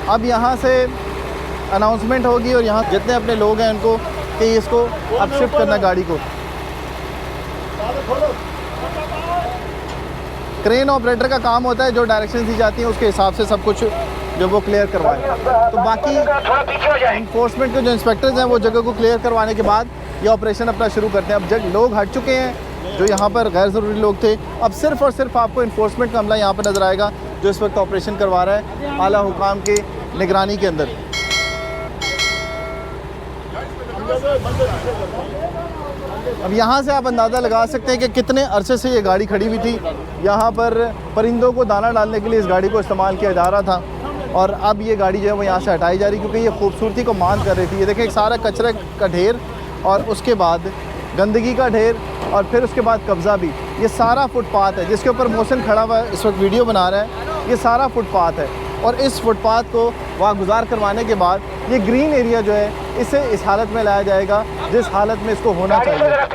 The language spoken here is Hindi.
अब यहाँ से अनाउंसमेंट होगी और यहाँ जितने अपने लोग हैं उनको कि इसको अब शिफ्ट करना गाड़ी को। क्रेन ऑपरेटर का काम होता है जो डायरेक्शन दी जाती है उसके हिसाब से सब कुछ जो वो क्लियर करवाएं। तो बाकी इन्फोर्समेंट के जो इंस्पेक्टर्स हैं वो जगह को क्लियर करवाने के बाद ये ऑपरेशन अपना शुरू करते हैं। अब जब लोग हट चुके हैं जो यहाँ पर गैर ज़रूरी लोग थे, अब सिर्फ़ और सिर्फ आपको इन्फोर्समेंट का अमला यहाँ पर नज़र आएगा जो इस वक्त ऑपरेशन करवा रहा है आला हुकाम के निगरानी के अंदर। अब यहाँ से आप अंदाज़ा लगा सकते हैं कि कितने अरसे से ये गाड़ी खड़ी हुई थी। यहाँ पर परिंदों को दाना डालने के लिए इस गाड़ी को इस्तेमाल किया जा रहा था और अब ये गाड़ी जो है वो यहाँ से हटाई जा रही क्योंकि ये खूबसूरती को मान कर रही थी। ये देखें एक सारा कचरे का ढेर और उसके बाद गंदगी का ढेर और फिर उसके बाद कब्ज़ा भी। ये सारा फुटपाथ है जिसके ऊपर मोहसिन खड़ा हुआ इस वक्त वीडियो बना रहा है। ये सारा फुटपाथ है और इस फुटपाथ को वागुजार करवाने के बाद ये ग्रीन एरिया जो है इसे इस हालत में लाया जाएगा जिस हालत में इसको होना चाहिए।